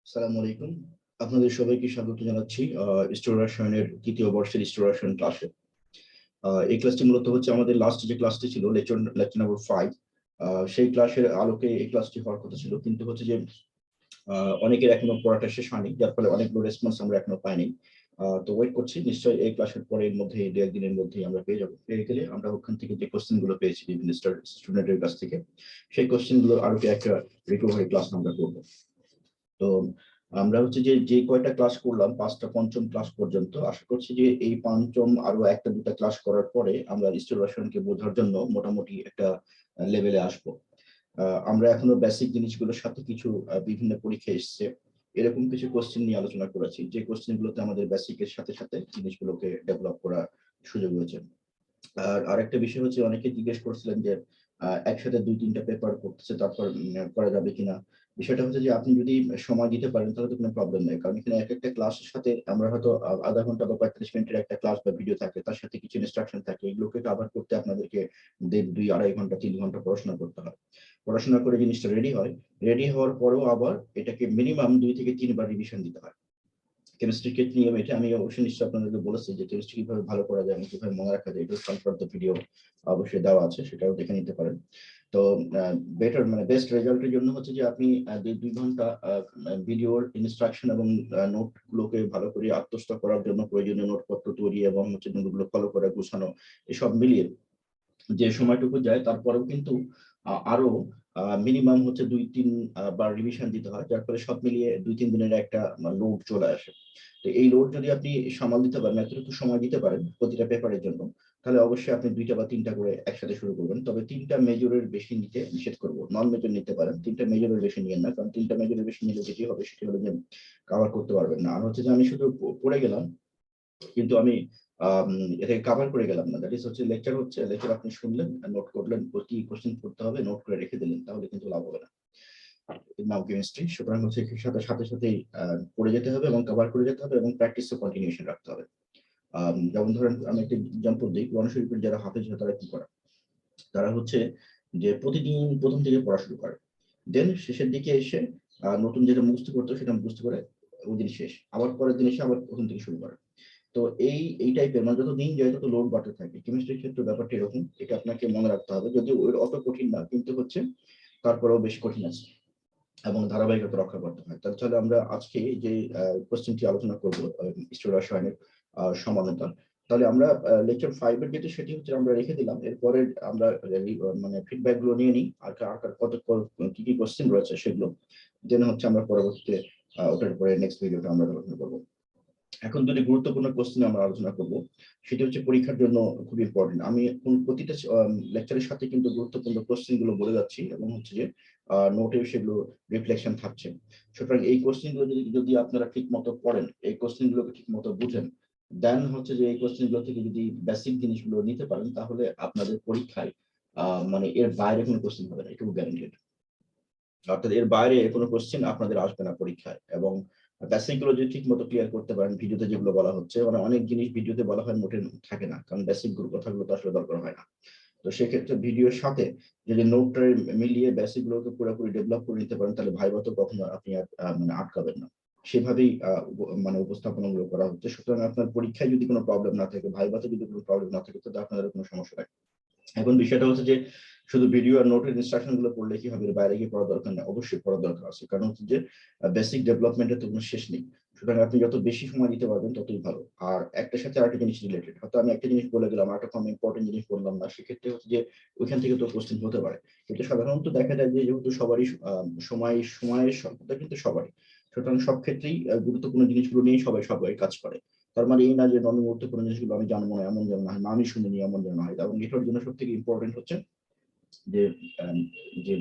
আসসালামু আলাইকুম। আপনাদের সবাইকে স্বাগত জানাচ্ছি স্টোর রসায়নের তৃতীয় বর্ষের স্টোর রসায়ন ক্লাসে। এই ক্লাসটি মূলত হচ্ছে আমাদের লাস্ট যে ক্লাসটি ছিল লেকচার নাম্বার 5। সেই ক্লাসের আলোকে এই ক্লাসটি হওয়ার কথা ছিল, কিন্তু হচ্ছে যে অনেকের এখনো পড়াটা শেষ হয়নি, যার ফলে অনেকগুলো রেসপন্স আমরা এখনো পাইনি। তো ওয়েট করছি, নিশ্চয়ই এই ক্লাসের পরের মধ্যে দু একদিনের মধ্যেই আমরা পেয়ে যাবো। পেয়ে গেলে আমরা ওখান থেকে যে কোশ্চেন গুলো পেয়েছি বিভিন্ন স্টুডেন্টের কাছ থেকে, সেই কোশ্চেন গুলো আরো একটা রিকভারি ক্লাস আমরা করবো। তো আমরা হচ্ছে যে কয়টা ক্লাস করলাম, 5টা পঞ্চম ক্লাস পর্যন্ত, আশা করছি যে এই পঞ্চম আরো একটা দুটা ক্লাস করার পরে আমরা স্টোর রসায়নকে বোঝার জন্য মোটামুটি একটা লেভেলে আসবো। আমরা এখনো বেসিক জিনিসগুলোর সাথে কিছু বিভিন্ন পরীক্ষা এসছে, এরকম কিছু কোশ্চেন নিয়ে আলোচনা করেছি, যে কোশ্চেন গুলোতে আমাদের বেসিকের সাথে সাথে জিনিসগুলোকে ডেভেলপ করার সুযোগ হয়েছে। আর আরেকটা বিষয় হচ্ছে, অনেকে জিজ্ঞেস করছিলেন যে একসাথে 2-3টা পেপার করতেছে, তারপর করা যাবে কিনা। বিষয়টা হচ্ছে যে আপনি যদি সময় দিতে পারেন তাহলে তো কোনো প্রবলেম নেই, কারণ এখানে এক একটা ক্লাসের সাথে আমরা হয়তো আধা ঘন্টা বা 45 মিনিটের একটা ক্লাস বা ভিডিও থাকে, তার সাথে কিছু ইনস্ট্রাকশন থাকে, এগুলোকে কভার করতে আপনাদেরকে 2.5 ঘন্টা 3 ঘন্টা পড়াশোনা করতে হয়। পড়াশোনা করে জিনিসটা রেডি হয়, রেডি হওয়ার পরেও আবার এটাকে মিনিমাম 2 থেকে 3 বার রিভিশন দিতে হয়। কেমিস্ট্রি কিট নিয়ম এটা আমি অবশ্যই নিশ্চয়ই আপনাদেরকে বলেছি যে কেমিস্ট্রি কিভাবে ভালো করা যায় এবং কিভাবে মনে রাখা যায়, এটা সংক্রান্ত ভিডিও অবশ্যই দেওয়া আছে, সেটাও দেখে নিতে পারেন। তো বেটার মানে বেস্ট রেজাল্টের জন্য হচ্ছে যে আপনি 2 ঘন্টা ভিডিওর ইনস্ট্রাকশন এবং নোট গুলোকে ভালো করে আত্মস্থ করার জন্য প্রয়োজনীয় নোটপত্র তৈরি এবং হচ্ছে নোটগুলো ফলো করা, গুছানো, এসব মিলিয়ে যে সময়টুকু যায়, তারপরেও কিন্তু আরো মিনিমাম হচ্ছে 2-3 বার রিভিশন দিতে হয়, যার ফলে সব মিলিয়ে 2-3 দিনের একটা লোড চলে আসে। তো এই লোড যদি আপনি সামাল দিতে পারেন, এতটুকু সময় দিতে পারেন প্রতিটা পেপারের জন্য, তাহলে অবশ্যই আপনি 2টা বা 3টা করে একসাথে শুরু করবেন। তবে 3টা মেজরের বেশি নিতে নিষেধ করবো, নন মেজর নিতে পারেন, 3টা মেজরের বেশি নিয়েন না, কারণ 3টা মেজরের বেশি নিলে যেটি হবে সেটি হলো যে কভার করতে পারবেন না। আর হচ্ছে যে আমি শুধু পড়ে গেলাম কিন্তু আমি এটাকে কভার করে গেলাম না, দ্যাট ইজ হচ্ছে লেকচার আপনি শুনলেন, নোট করলেন, কি কোশ্চেন পড়তে হবে নোট করে রেখে দিলেন, তাহলে কিন্তু লাভ হবে না। নাও কেমিস্ট্রি, সুতরাং হচ্ছে সাথে সাথে সাথেই পড়ে যেতে হবে এবং কভার করে যেতে হবে এবং প্র্যাকটিসও কন্টিনিউশন রাখতে হবে। যেমন ধরেন আমি একটা এক্সাম্পল দিই, কোরআন শরীফের যারা হাফেজ হয় তারা কি করে, তারা হচ্ছে যে প্রতিদিন প্রথম থেকে পড়া শুরু করে, দেন শেষের দিকে এসে নতুন যেটা মুখস্থ করতে সেটা মুখস্থ করে ওই দিন শেষ, আবার পরের দিন এসে আবার প্রথম থেকে শুরু করে। তো এই টাইপের মানে যত দিন যায় তত লোড বাড়তে থাকে। কেমিস্ট্রির ক্ষেত্রে ব্যাপারটা এরকম, এটা আপনাকে মনে রাখতে হবে, যদিও অত কঠিন না, কিন্তু হচ্ছে তারপরেও বেশ কঠিন আছে এবং ধারাবাহিকতা রক্ষা করতে হয়। তাহলে আমরা আজকে যে কোশ্চেনটি আলোচনা করবো স্টোর রসায়নের সমানতা, তাহলে আমরা লেকচার 5 এর যেটা সেটি হচ্ছে আমরা রেখে দিলাম, এরপরে আমরা মানে ফিডব্যাক গুলো নিয়ে নিই, আর কত কি কি কোশ্চেন রয়েছে সেগুলো, দেন হচ্ছে আমরা পরবর্তীতে ওটার পরে নেক্সট ভিডিওটা আমরা আলোচনা করবো। এখন দুটি গুরুত্বপূর্ণ কোশ্চেন আমরা আলোচনা করব, সেটি হচ্ছে পরীক্ষার জন্য খুব ইম্পর্টেন্ট। আমি প্রতিটা লেকচারের সাথে কিন্তু গুরুত্বপূর্ণ কোশ্চেন গুলো বলে যাচ্ছি এবং হচ্ছে যে নোটেও সেগুলো রিফ্লেকশন থাকছে। সুতরাং এই কোশ্চেন গুলো যদি আপনারা ঠিক মতো পড়েন, এই কোশ্চেন গুলোকে ঠিক মতো বুঝেন, দেন হচ্ছে যে এই কোশ্চেন গুলো থেকে যদি বেসিক জিনিসগুলো নিতে পারেন, তাহলে আপনাদের পরীক্ষায় মানে এর বাইরে কোনো কোশ্চেন হবে না, এটুকু গ্যারান্টেড। অর্থাৎ এর বাইরে কোনো কোশ্চেন আপনাদের আসবে না পরীক্ষায়। এবং বেসিক গুলো যদি ঠিক মতো ক্লিয়ার করতে পারেন, ভিডিওতে যেগুলো বলা হচ্ছে, মানে অনেক জিনিস ভিডিওতে বলা হয় নোটে থাকে না, কারণ বেসিক কথাগুলো তো আসলে দরকার হয় না। তো সেক্ষেত্রে ভিডিওর সাথে যদি নোটটা মিলিয়ে বেসিক গুলোকে পুরোপুরি ডেভেলপ করে নিতে পারেন, তাহলে ভাইবা তো কখনো আপনি মানে আটকাবেন না। সেভাবেই মানে উপস্থাপনা গুলো করা হচ্ছে। সুতরাং আপনার পরীক্ষায় যদি কোনো প্রবলেম না থাকে, ভাইবাতে যদি কোনো প্রবলেম না থাকে, তাহলে আপনাদের কোনো সমস্যা নাই। এখন বিষয়টা হচ্ছে যে শুধু ভিডিও আর নোটের ইনস্ট্রাকশন গুলো পড়লে কি হবে, বাইরে গিয়ে পড়া দরকার নেই, অবশ্যই পড়া দরকার আছে, কারণ হচ্ছে যে বেসিক ডেভেলপমেন্টের তো কোনো শেষ নেই। সুতরাং আপনি যত বেশি সময় দিতে পারবেন ততই ভালো। আর একটার সাথে আরেকটা জিনিস রিলেটেড, হয়তো আমি একটা জিনিস বলে গেলাম, আরেকটা কম ইম্পর্টেন্ট জিনিস বললাম না, সেক্ষেত্রে হচ্ছে যে ওইখান থেকে তো কোশ্চেন হতে পারে। কিন্তু সাধারণত দেখা যায় যে যেহেতু সবারই সময়ের স্বল্পতা কিন্তু সবারই, সুতরাং সব ক্ষেত্রেই গুরুত্বপূর্ণ জিনিসগুলো নিয়ে সবাই কাজ করে। তার মানে এই না যে গুরুত্বপূর্ণ জিনিসগুলো আমি জানবো না, এমন যেন না হয়, আমি শুনিনি এমন যেন না হয়। এবং এটার জন্য সব থেকে ইম্পর্টেন্ট হচ্ছে যে যে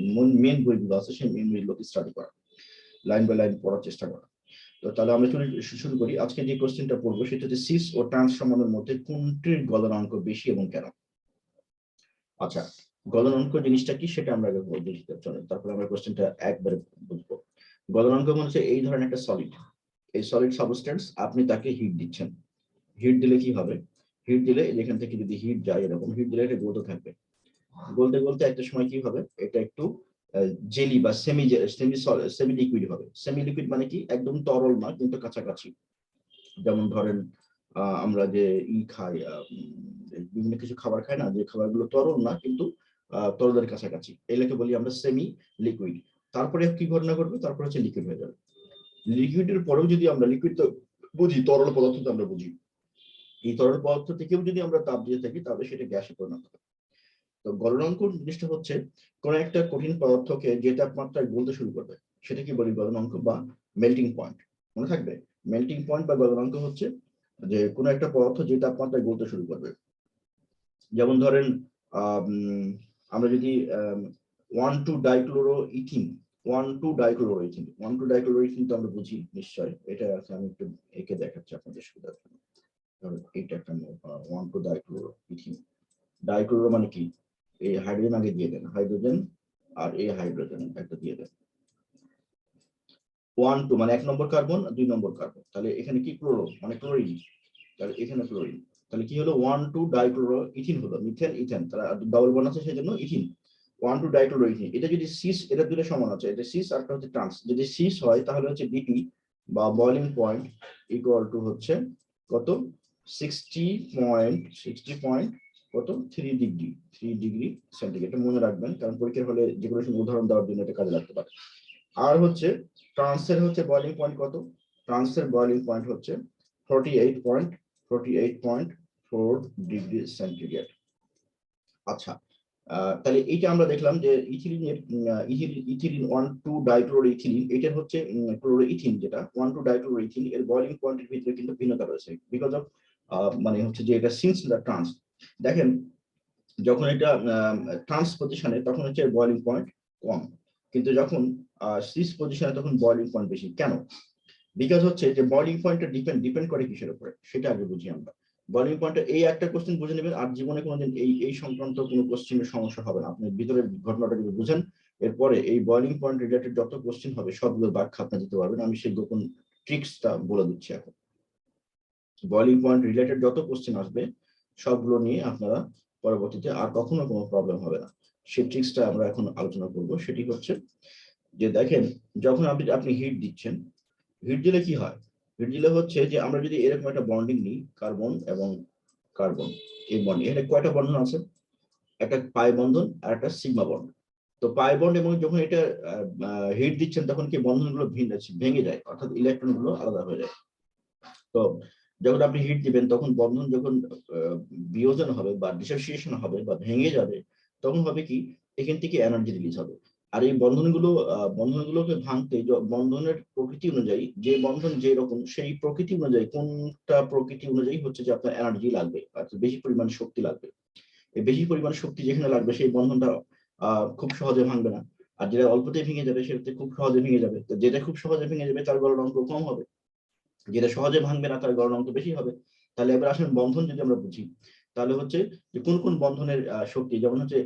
মেন বইগুলো আছে সেই মেন বইগুলোকে স্টাডি করা, লাইন বাই লাইন পড়ার চেষ্টা করা। তো তাহলে আমরা শুরু করি। আজকে যে কোশ্চেনটা পড়বো সেটা হচ্ছে সিস ও ট্রান্স সমানের মধ্যে কোনটির গলনাঙ্ক বেশি এবং কেন। আচ্ছা, গলনাঙ্ক জিনিসটা কি সেটা আমরা আগে বলতে চলেন, তারপরে আমরা কোশ্চেনটা একবারে বুঝবো। গলনাঙ্ক মানে হচ্ছে এই ধরনের একটা সলিড, এই সলিড সাবস্টেন্স, আপনি তাকে হিট দিচ্ছেন, হিট দিলে কি হবে, হিট দিলে এখান থেকে যদি হিট যায়, এরকম হিট দিলে এটা গলতে থাকবে, গলতে গলতে একটা সময় কি হবে, এটা একটু জেলি বা সেমি সেমি লিকুইড হবে। সেমি লিকুইড মানে কি একদম তরল না কিন্তু কাছাকাছি। যেমন ধরেন আমরা যে খাই, বিভিন্ন কিছু খাবার খাই না, যে খাবারগুলো তরল না কিন্তু তরলের কাছাকাছি, এগুলোকে বলি আমরা সেমি লিকুইড। তারপরে কি ঘটনা ঘটবে, তারপরে হচ্ছে লিকুইড হয়ে যাবে। লিকুইডের পরেও যদি আমরা লিকুইড তো বুঝি, তরল পদার্থ তো আমরা বুঝি, এই তরল পদার্থ থেকেও যদি আমরা তাপ দিয়ে থাকি তাহলে সেটা গ্যাসে পরিণত হবে। তো গলনাঙ্ক জিনিসটা হচ্ছে কোন একটা কঠিন পদার্থকে যে তাপমাত্রায় গলতে শুরু করবে সেটা কি বলি গলনাঙ্ক বা মেল্টিং পয়েন্ট। মনে থাকবে, মেল্টিং পয়েন্ট বা গলনাঙ্ক হচ্ছে যে কোন একটা পদার্থ যে তাপমাত্রায় গলতে শুরু করবে। যেমন ধরেন আমরা যদি 1,2-ডাইক্লোরোইথিন 1,2-ডাইক্লোরোইথিন তো আমরা বুঝি নিশ্চয়, এটা আছে, আমি একটু এঁকে দেখাচ্ছি আপনাদের সুবিধার জন্য। এইটা একটা 1,2-ডাইক্লোরোইথিন। ডাইক্লোরো মানে কি, এই হাইড্রোজেন আগে দিয়ে দেন, হাইড্রোজেন আর এই হাইড্রোজেন একটা দিয়ে দেন। 1,2 মানে 1 নম্বর কার্বন, 2 নম্বর কার্বন, তাহলে এখানে কি ক্লোরো মানে ক্লোরিন, তাহলে এখানে ক্লোরিন, তাহলে কি হলো 1,2-ডাইক্লোরোইথিন হলো, মিথেন ইথেন, তারা ডাবল বন্ড আছে সেজন্য ইথিন। 1,2-ডাইক্লোরোইথিন, এটা যদি সিস, এটা দুটো সমান আছে, এটা সিস আর হচ্ছে ট্রান্স, যদি সিস হয় তাহলে হচ্ছে বিপি বা বয়লিং পয়েন্ট ইকুয়াল টু হচ্ছে কত 60 কত 3 ডিগ্রি সেন্টিগ্রেড। এটা মনে রাখবেন, কারণ পরীক্ষার হলে যেগুলো উদাহরণ দেওয়ার জন্য এটা কাজে লাগতে পারে। আর হচ্ছে ট্রান্সের হচ্ছে বয়লিং পয়েন্ট কত, ট্রান্সের বয়লিং পয়েন্ট হচ্ছে 48.4 ডিগ্রি সেন্টিগ্রেড। আচ্ছা, তাহলে এইটা আমরা দেখলাম যে ইথিলিনের ইথিলিন 1,2-ডাইক্লোরোইথিলিন, এটার হচ্ছে ক্লোরোইথিন, যেটা 1,2-ডাইক্লোরোইথিন, এর বয়লিং পয়েন্টের ভিতরে কিন্তু ভিন্নতা রয়েছে বিকজ অফ মানে হচ্ছে যে এটা সিন্স দ্য ট্রান্স। দেখেন যখন এটা ট্রান্স পজিশনে তখন হচ্ছে বয়লিং পয়েন্ট কম, কিন্তু যখন সিস পজিশনে তখন বয়লিং পয়েন্ট বেশি। কেন? বিকজ হচ্ছে যে বয়লিং পয়েন্টটা ডিপেন্ড করে কিসের উপরে সেটা আগে বুঝি আমরা। বয়লিং পয়েন্ট, এই একটা কোশ্চেন বুঝে নেবেন, আর জীবনে কোনোদিন এই সংক্রান্ত কোনো কোশ্চেনের সমস্যা হবে না। আপনি ভিতরের ঘটনাটা যদি বুঝেন, এরপরে এই বয়লিং পয়েন্ট রিলেটেড যত কোশ্চেন হবে সবগুলো ব্যাখ্যা আপনি দিতে পারবেন। আমি সেই গোপন ট্রিক্সটা বলে দিচ্ছি এখন। বয়লিং পয়েন্ট রিলেটেড যত কোশ্চেন আসবে সবগুলো নিয়ে আপনারা পরবর্তীতে আর কখনো কোনো প্রবলেম হবে না। সেই ট্রিক্সটা আমরা এখন আলোচনা করব। সেটি হচ্ছে যে দেখেন যখন আপনি হিট দিচ্ছেন, হিট দিলে কি হয়, হিট দিলে হচ্ছে যে আমরা যদি এরকম একটা বন্ডিং নিই, কার্বন এবং কার্বন, এই বন্ডিং এখানে কয়টা বন্ধন আছে, একটা পাই বন্ধন আর একটা সিগমা বন্ড। তো পাই বন্ড, এবং যখন এটা হিট দিচ্ছেন তখন কি বন্ধনগুলো ভেঙে যায়, অর্থাৎ ইলেকট্রন গুলো আলাদা হয়ে যায়। তো যখন আপনি হিট দিবেন তখন বন্ধন যখন বিয়োজন হবে বা ডিসোসিয়েশন হবে বা ভেঙে যাবে, তখন হবে কি এখান থেকে এনার্জি রিলিজ হবে। আর এই বন্ধনগুলোকে ভাঙতে বন্ধনের প্রকৃতি অনুযায়ী, যে বন্ধন যে রকম সেই প্রকৃতি অনুযায়ী, কোনটা প্রকৃতি অনুযায়ী হচ্ছে যে আপনার এনার্জি লাগবে, অর্থাৎ বেশি পরিমাণ শক্তি লাগবে। এই বেশি পরিমাণ শক্তি যেখানে লাগবে সেই বন্ধনটা খুব সহজে ভাঙবে না, আর যেটা অল্পতেই ভেঙে যাবে সেটা খুব সহজে ভেঙে যাবে। তো যেটা খুব সহজে ভেঙে যাবে তার গলনাঙ্ক কম হবে, যেটা সহজে ভাঙবে না তার গলনাঙ্ক বেশি হবে। তাহলে এবার আসলে বন্ধন যদি আমরা বুঝি, তাহলে হচ্ছে যে কোন কোন বন্ধনের শক্তি, যেমন হচ্ছে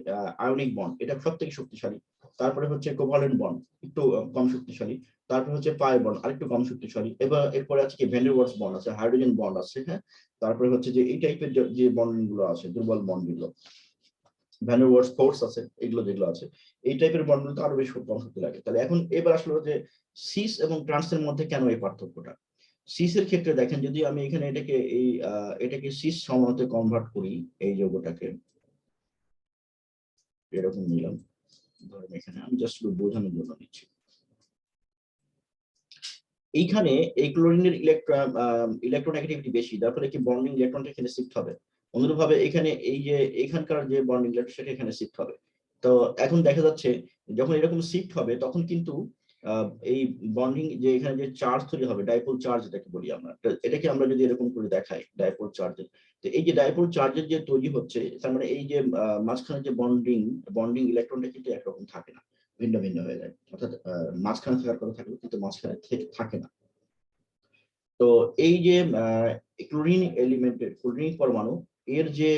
আয়নিক বন্ড, এটা সব থেকে শক্তিশালী। তারপরে হচ্ছে কোভালেন্ট বন্ড, একটু কম শক্তিশালী। তারপরে হচ্ছে পাই বন্ড, আরেকটু কম শক্তিশালী। এরপরে আছে কি ভ্যান ডের ওয়ালস বন্ড আছে, হাইড্রোজেন বন্ড আছে, হ্যাঁ। তারপরে হচ্ছে যে এই টাইপের যে বন্ডিং গুলো আছে, দুর্বল বন্ড গুলো, ভ্যান ডের ওয়ালস ফোর্স আছে, এগুলো যেগুলো আছে, এই টাইপের বন্ড গুলো আরো বেশি কম শক্তি লাগে। তাহলে এখন এবার আসলে যে সিস এবং ট্রান্সের মধ্যে কেন এই পার্থক্যটা। সিসের ক্ষেত্রে দেখেন, যদি আমি এখানে এটাকে সিস সমানুতে কনভার্ট করি, এই যৌগটাকে এরকম নিলাম, ধরেন এখানে আমি জাস্ট বোঝানোর জন্য নিচ্ছি। এইখানে এই ক্লোরিনের ইলেকট্রোনেগেটিভিটি বেশি, যার ফলে কি বন্ডিং ইলেকট্রনটা এখানে শিফট হবে। অনুরূপভাবে এখানে এই যে এখানকার যে বন্ডিং ইলেকট্রন সেটা এখানে শিফট হবে। তো এখন দেখা যাচ্ছে যখন এরকম শিফট হবে তখন কিন্তু এই বন্ডিং যে এখানে যে চার্জ তৈরি হবে, ডাইপোল চার্জ এটাকে বলি আমরা, এটাকে আমরা যদি এরকম করে দেখাই ডাইপোল চার্জের, তো এই যে ডাইপোল চার্জের যে তৈরি হচ্ছে, তার মানে এই যে মাঝখানে যে বন্ডিং ইলেকট্রনটা কিন্তু একরকম থাকে না, ভিন্ন ভিন্ন হয়ে যায়। অর্থাৎ মাঝখানে থাকার কথা থাকবে কিন্তু মাঝখানে থাকে না। তো এই যে ক্লোরিন এলিমেন্টের ক্লোরিন পরমাণু, এর যে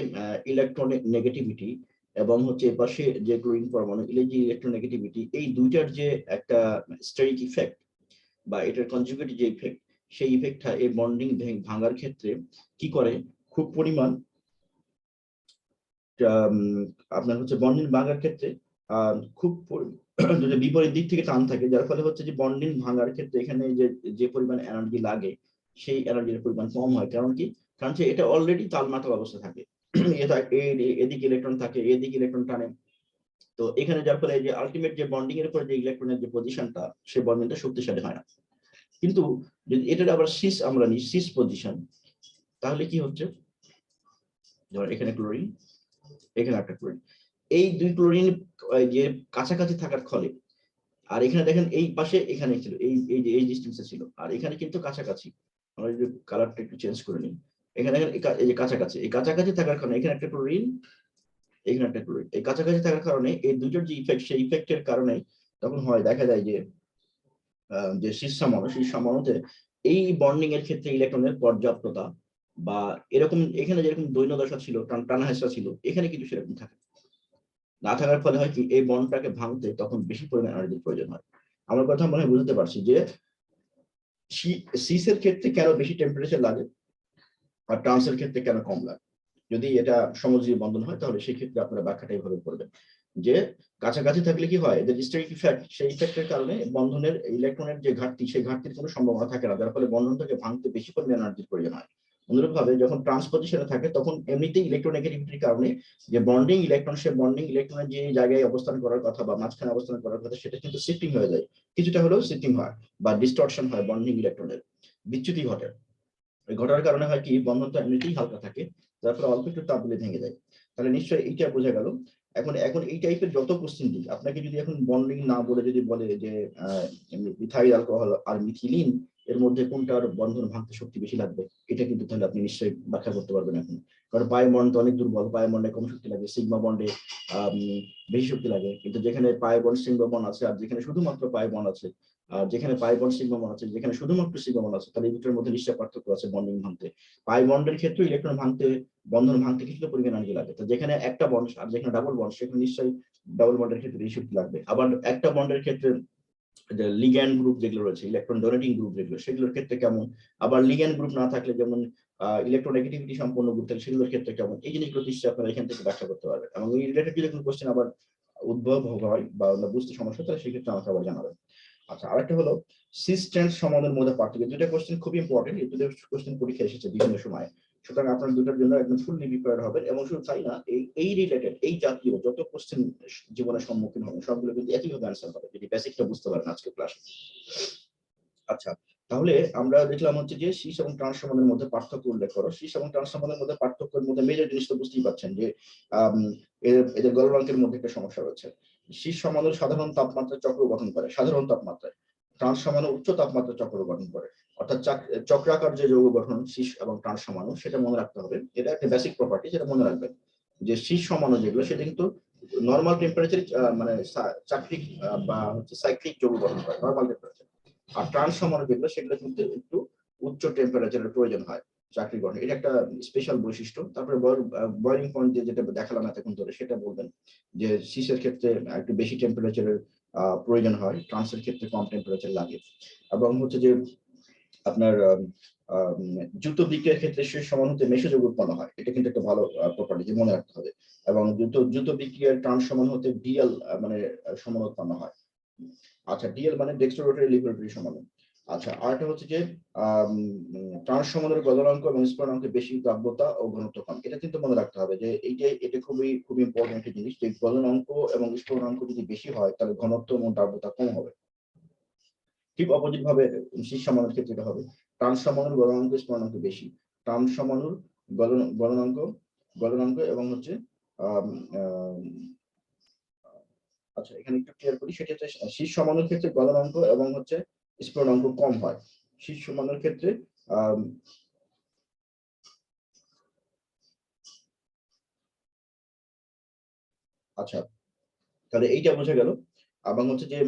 ইলেকট্রনিক নেগেটিভিটি এবং হচ্ছে এপাশে যে ক্লোরিন পরমাণু এর যে ইলেকট্রোনেগেটিভিটি, এই দুইটার যে একটা স্টেরিক ইফেক্ট বা এটার কনজুগেট যে ইফেক্ট, সেই ইফেক্টটা এই বন্ডিং ভাঙার ক্ষেত্রে কি করে, খুব পরিমাণ আপনার হচ্ছে বন্ডিং ভাঙার ক্ষেত্রে খুব যদি বিপরীত দিক থেকে টান থাকে, যার ফলে হচ্ছে যে বন্ডিং ভাঙার ক্ষেত্রে এখানে যে পরিমাণ এনার্জি লাগে সেই এনার্জির পরিমাণ কম হয়। কারণ কি? কারণ যে এটা অলরেডি তালমাটাল অবস্থা থাকে, এদিকে ইলেকট্রন থাকে, এদিকে ইলেকট্রন টানে। তো এখানে যার ফলে যে আলটিমেট যে বন্ডিং এর উপরে যে ইলেকট্রনের যে পজিশনটা, সেই বন্ডিংটা শক্তিশালী হয় না। কিন্তু যদি এটার আবার সিস আমরা নিই, সিস পজিশন, তাহলে কি হচ্ছে, ধর এখানে ক্লোরিন, এখানে একটা ক্লোরিন, এই দুই ক্লোরিন যে কাছাকাছি থাকার ফলে, আর এখানে দেখেন এই পাশে এখানে ছিল, এই ডিস্টেন্সে ছিল, আর এখানে কিন্তু কাছাকাছি। আমরা যদি কালারটা একটু চেঞ্জ করে নিই, এখানে এই যে কাছাকাছি, এই কাছাকাছি থাকার কারণে এখানে একটা ক্লোরিন, এখানে একটা ক্লোরিন, এই কাছাকাছি থাকার কারণে এই দুটোর যে ইফেক্ট, সেই ইফেক্টের কারণে তখন হয় দেখা যায় যে যে শীর্ষামানুতে এই বন্ডিং এর ক্ষেত্রে ইলেকট্রনের পর্যাপ্ততা, বা এরকম এখানে যেরকম দৈন্যদশা ছিল, টানাহেসা ছিল, এখানে কিন্তু সেরকম থাকে না। থাকার ফলে হয় কি, এই বন্ডটাকে ভাঙতে তখন বেশি পরিমাণ এনার্জির প্রয়োজন হয়। আমার কথা মনে হয় বুঝতে পারছি যে সিসের ক্ষেত্রে কেন বেশি টেম্পারেচার লাগে আর ট্রান্সের ক্ষেত্রে কেন কম লাগে। যদি এটা সমযোজী বন্ধন হয় তাহলে সেই ক্ষেত্রে আপনারা ব্যাখ্যাটা এইভাবে করবেন যে কাছাকাছি থাকলে কি হয়, এদের স্টেরিক ইফেক্ট, সেই ইফেক্টের কারণে বন্ধনের ইলেকট্রনের যে ঘাটতি, সেই ঘাটতির কোনো সম্ভাবনা থাকে না, যার ফলে বন্ধনটাকে ভাঙতে বেশি পরিমাণ এনার্জির প্রয়োজন হয়। অনুরূপভাবে যখন ট্রান্সপোজিশনে থাকে তখন এমনিতেই ইলেকট্রোনেগেটিভিটির কারণে যে বন্ডিং ইলেকট্রন, সে বন্ডিং ইলেকট্রনের যে জায়গায় অবস্থান করার কথা বা মাঝখানে অবস্থান করার কথা, সেটা কিন্তু শিফটিং হয়ে যায়, কিছুটা হলেও শিফটিং হয় বা ডিস্টরশন হয়, বন্ডিং ইলেকট্রনের বিচ্যুতি ঘটে। ঘটার কারণে হয় কি, বন্ধনটা এমনিতেই হালকা থাকে, যার ফলে অল্প একটু চাপ দিলে ভেঙে যায়। তাহলে নিশ্চয়ই এইটা বোঝা গেল। এখন এখন এই টাইপের যত কোশ্চেন দিই আপনাকে, যদি এখন বন্ডিং না বলে যদি বলে যে মিথাইল অ্যালকোহল আর মিথিলিন এর মধ্যে কোনটার বন্ধন ভাঙতে শক্তি বেশি লাগবে, এটা কিন্তু তাহলে আপনি নিশ্চয়ই ব্যাখ্যা করতে পারবেন এখন। কারণ পাই বন্ড তো অনেক দুর্বল, পাই বন্ডে কম শক্তি লাগে, সিগমা বন্ডে বেশি শক্তি লাগে। কিন্তু যেখানে পাই বন্ড সিগমা বন্ড আছে, আর যেখানে শুধুমাত্র পাই বন্ড আছে, আর যেখানে পাই বন্ড সিগমা বন্ড আছে, যেখানে শুধুমাত্র সিগমা বন্ড আছে, তাহলে এই দুটোর মধ্যে নিশ্চয় পার্থক্য আছে বন্ডিং ভাঙতে। পাই বন্ডের ক্ষেত্রে ইলেকট্রন ভাঙতে, বন্ধন ভাঙতে কিছুটা পরিমাণ এনার্জি লাগে। তো যেখানে একটা বন্ড আর যেখানে ডাবল বন্ড, সেখানে নিশ্চয়ই ডাবল বন্ডের ক্ষেত্রে বেশি শক্তি লাগবে। আবার একটা বন্ডের ক্ষেত্রে যে লিগ্যান্ড গ্রুপ যেগুলো রয়েছে, ইলেকট্রন ডোনেটিং গ্রুপ যেগুলো, সেগুলোর ক্ষেত্রে কেমন, আবার লিগ্যান্ড গ্রুপ না থাকলে যেমন ইলেকট্রোনেগেটিভিটি সম্পন্ন গ্রুপ থাকে, সেগুলোর ক্ষেত্রে কেমন, এই জিনিসগুলো নিশ্চয়ই আপনারা এখান থেকে ব্যাখ্যা করতে পারবেন। এবং এই রিলেটেড যদি কোনো কোশ্চেন আবার উদ্ভব হয় বা বুঝতে সমস্যা, তাহলে সেক্ষেত্রে আমাকে আবার জানাবেন। আচ্ছা, আরেকটা হলো সিস ট্রান্স সমানের মধ্যে পার্থক্য। দুটো কোশ্চেন খুব ইম্পর্টেন্ট, এই দুটো কোশ্চেন পরীক্ষা এসেছে বিভিন্ন সময়, সুতরাং আপনার দুটোর জন্য একদম ফুললি প্রিপেয়ার হবেন। এবং শুধু তাই না, এই রিলেটেড, এই জাতীয় যত কোশ্চেন জীবনের সম্মুখীন হবেন, সবগুলো কিন্তু একইভাবে অ্যান্সার হবে যদি বেসিকটা বুঝতে পারেন আজকে ক্লাসে। আচ্ছা, তাহলে আমরা দেখলাম হচ্ছে যে সিস এবং ট্রান্স সমানের মধ্যে পার্থক্য উল্লেখ করো। সিস এবং ট্রান্স সমানের মধ্যে পার্থক্যের মধ্যে মেজর জিনিস তো বুঝতেই পারছেন যে এদের গলনাঙ্কের মধ্যে একটা সমস্যা রয়েছে। সিস সমানের সাধারণ তাপমাত্রায় চক্র গঠন করে, সাধারণ তাপমাত্রায়। ট্রান্স সমানের উচ্চ তাপমাত্রায় চক্র গঠন করে। অর্থাৎ চক্রাকার যে যৌগ গঠন সিস এবং ট্রান্স সমাণু, সেটা মনে রাখতে হবে। এটা একটা বেসিক প্রপার্টি, যেটা মনে রাখবেন যে সিস সমাণু যেগুলো, সেটা কিন্তু নর্মাল টেম্পারেচারে মানে চাকরিক বা হচ্ছে সাইক্লিক যৌগ গঠন করে, নর্মাল টেম্পারেচার। আর ট্রান্স সমাণু যেগুলো, সেগুলো কিন্তু একটু উচ্চ টেম্পারেচারের প্রয়োজন হয় চাকরি গঠন। এটা একটা স্পেশাল বৈশিষ্ট্য। তারপরে বয়লিং পয়েন্ট যেটা দেখালাম এতক্ষণ ধরে, সেটা বলবেন যে সিসের ক্ষেত্রে একটু বেশি টেম্পারেচারের প্রয়োজন হয়, ট্রান্সের ক্ষেত্রে কম টেম্পারেচার লাগে। এবং হচ্ছে যে আপনার দ্রুত বিক্রিয়ার ক্ষেত্রে শেষ সমান হতে মেশযৌগ উৎপন্ন হয়, এটা কিন্তু একটা ভালো প্রপার্টি, যে মনে রাখতে হবে। এবং দ্রুত বিক্রিয়ার ট্রান্স সমান হতে ডিএল মানে সমান উৎপন্ন হয়। আচ্ছা, ডিএল মানে ডেক্সট্রো রোটারি লিবারেটরি সমান। আচ্ছা, আরেকটা হচ্ছে যে ট্রান্স সমানের গলনাঙ্ক এবং স্ফুটনাঙ্কে বেশি দ্রাব্যতা ও ঘনত্ব কম। এটা কিন্তু মনে রাখতে হবে যে এটা খুবই ইম্পর্টেন্ট একটা জিনিস, যে গলনাঙ্ক এবং স্ফুটনাঙ্ক যদি বেশি হয়, তাহলে ঘনত্ব এবং দ্রাব্যতা কম হবে। ঠিক অপোজিট ভাবে সিস সমানুর ক্ষেত্রে এটা হবে, ট্রান্স সমানুর গলনাঙ্ক স্ফুটনাঙ্ক বেশি। ট্রান্স সমানুর গলনাঙ্ক এবং হচ্ছে আচ্ছা, এখানে একটু ক্লিয়ার করি, সেটা হচ্ছে শীর্ষ সমানুর ক্ষেত্রে গলনাঙ্ক এবং হচ্ছে স্ফুটনাঙ্ক কম হয়। শীর্ষ সমানুর ক্ষেত্রে আচ্ছা, তাহলে এইটা বোঝা গেল। এবং হচ্ছে যে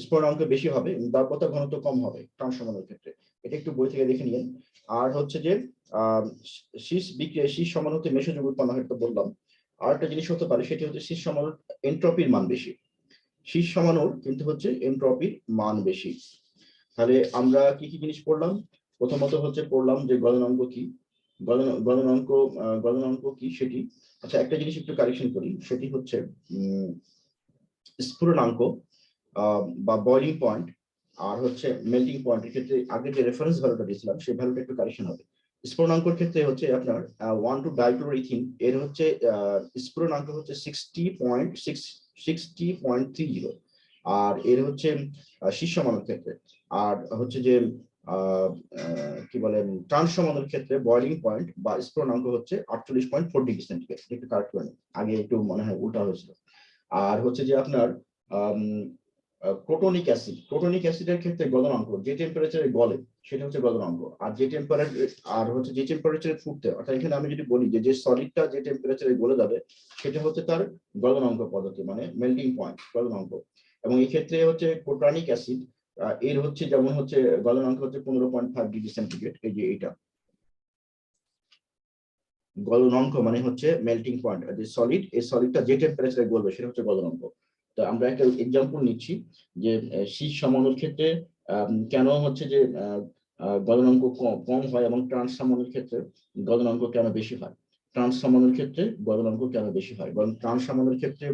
স্ফুটনাঙ্ক বেশি হবে, দ্রাব্যতা ঘনত্ব কম হবে ট্রান্স সমানুর ক্ষেত্রে। এটা একটু বই থেকে দেখে নিন। আর হচ্ছে যে শীষ সমান হতে মেশযৌগ উৎপন্ন হয়, তো বললাম। আর একটা জিনিস হতে পারে, সেটি হচ্ছে শীষ সমানুর এন্ট্রপির মান বেশি। শীষ সমানুর কিন্তু হচ্ছে এন্ট্রপির মান বেশি। তাহলে আমরা কি কি জিনিস পড়লাম? প্রথমত হচ্ছে পড়লাম যে গলনাঙ্ক কি, গলনাঙ্ক কি সেটি। আচ্ছা, একটা জিনিস একটু কারেকশন করি, সেটি হচ্ছে স্ফুটনাঙ্ক বা বয়লিং পয়েন্ট আর হচ্ছে মেল্টিং পয়েন্টের ক্ষেত্রে আগে যে রেফারেন্স ভ্যালুটা দিয়েছিলাম সেই ভ্যালুটা একটু কারেকশন হবে। স্ফুটনাঙ্কর ক্ষেত্রে হচ্ছে আপনার 1,2-ডাইক্লোরোইথিন এর হচ্ছে স্ফুটনাঙ্ক হচ্ছে 60.30, আর এর হচ্ছে শীর্ষ মানের ক্ষেত্রে, আর হচ্ছে যে কি বলে ট্রান্স সমানের ক্ষেত্রে বয়লিং পয়েন্ট বা স্ফুটনাঙ্ক হচ্ছে 48.4°C। একটু কারেক্ট করে নিন, আগে একটু মনে হয় উল্টা হয়েছিল। আর হচ্ছে যে আপনার ক্রোটনিক অ্যাসিডের ক্ষেত্রে গলনাঙ্ক যে টেম্পারেচারে গলে সেটা হচ্ছে গলনাঙ্ক, আর যে টেম্পারেচারে ফুটতে, অর্থাৎ এখানে আমি যদি বলি যে সলিডটা যে টেম্পারেচারে গলে যাবে সেটা হচ্ছে তার গলনাঙ্ক পদ্ধতি, মানে মেল্টিং পয়েন্ট গলনাঙ্ক। এবং এই ক্ষেত্রে হচ্ছে ক্রোটনিক অ্যাসিড এর হচ্ছে যেমন হচ্ছে গলনাঙ্ক হচ্ছে 15.5°C। এই যে এইটা গলনাঙ্ক মানে হচ্ছে মেল্টিং পয়েন্ট, যে সলিড, এই সলিডটা যে টেম্পারেচারে গলবে সেটা হচ্ছে গলনাঙ্ক। তো আমরা একটা এক্সাম্পল নিচ্ছি যে শীত সমানুর ক্ষেত্রে কেন হচ্ছে যে গলনাঙ্ক কম হয় এবং ট্রান্স সমানুর ক্ষেত্রে গলনাঙ্ক কেন বেশি হয়। ট্রান্স সমানুর ক্ষেত্রে গলনাঙ্ক কেন বেশি হয়, কারণ ট্রান্স সমানুর ক্ষেত্রে